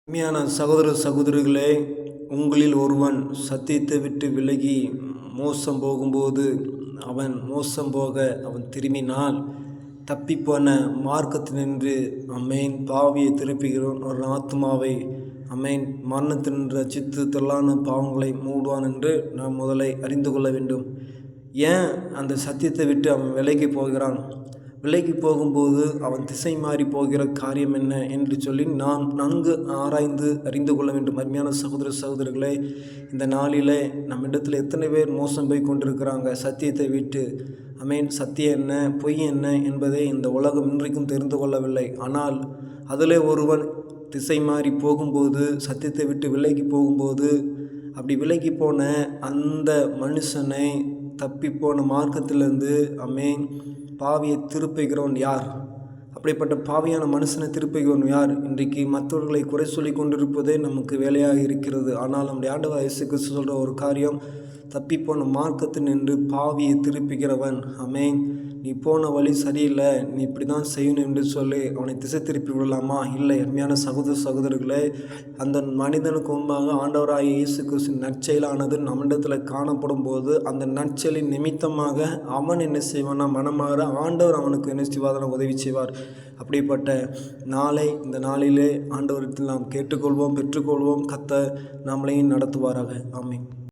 உண்மையான சகோதர சகோதரிகளே, உங்களில் ஒருவன் சத்தியத்தை விட்டு விலகி மோசம் போகும்போது மோசம் போக அவன் திரும்பினால் தப்பிப்போன மார்க்கத்தினின்று பாவியை திருப்புகிறோன் ஒரு ஆத்மாவை மரணத்தினின்று ரட்சித்து தொல்லான பாவங்களை மூடுவான் என்று நாம் முதலை அறிந்து கொள்ள வேண்டும். ஏன் அந்த சத்தியத்தை விட்டு அவன் விலகி போகிறான்? விலகி போகும்போது அவன் திசை மாறி போகிற காரியம் என்ன என்று சொல்லி நாம் நன்கு ஆராய்ந்து அறிந்து கொள்ள வேண்டும். அருமையான சகோதர சகோதரிகளே, இந்த நாளிலே நம்மிடத்தில் எத்தனை பேர் மோசம் போய் கொண்டிருக்கிறாங்க சத்தியத்தை விட்டு. சத்தியம் என்ன பொய் என்ன என்பதை இந்த உலகம் இன்றைக்கும் தெரிந்து கொள்ளவில்லை. ஆனால் அதில் ஒருவன் திசை மாறி போகும்போது, சத்தியத்தை விட்டு விலகி போகும்போது, அப்படி விலகி போன அந்த மனுஷனை தப்பிப்போன மார்க்கத்திலிருந்து பாவியை திருப்புகிறவன் யார்? அப்படிப்பட்ட பாவியான மனுஷனை திருப்புகிறவன் யார்? இன்றைக்கு மற்றவர்களை குறை சொல்லி கொண்டிருப்பதே நமக்கு வேலையாக இருக்கிறது. ஆனால் நம்முடைய ஆண்டவர் இயேசு கிறிஸ்து சொல்கிற ஒரு காரியம், தப்பிப்போன மார்க்கத்தில் நின்று பாவியை திருப்புகிறவன். நீ போன வழி சரியில்லை, நீ இப்படி தான் செய்யணும் என்று சொல்லி அவனை திசை திருப்பி விடலாமா? இல்லை. அருமையான சகோதர சகோதரர்களே, அந்த மனிதனுக்கு முன்பாக ஆண்டவராகிய இயேசு கிறிஸ்து நற்செயலானது நம்மிடத்தில் காணப்படும் போது, அந்த நற்செயலின் நிமித்தமாக அவன் என்ன செய்வானா? மனமாற ஆண்டவர் அவனுக்கு என்ன செய்வார்? உதவி செய்வார். அப்படிப்பட்ட நாளை இந்த நாளிலே ஆண்டவரிடத்தில் நாம் கேட்டுக்கொள்வோம், பெற்றுக்கொள்வோம். கர்த்தர் நம்மளையும் நடத்துவாராக. ஆமென்.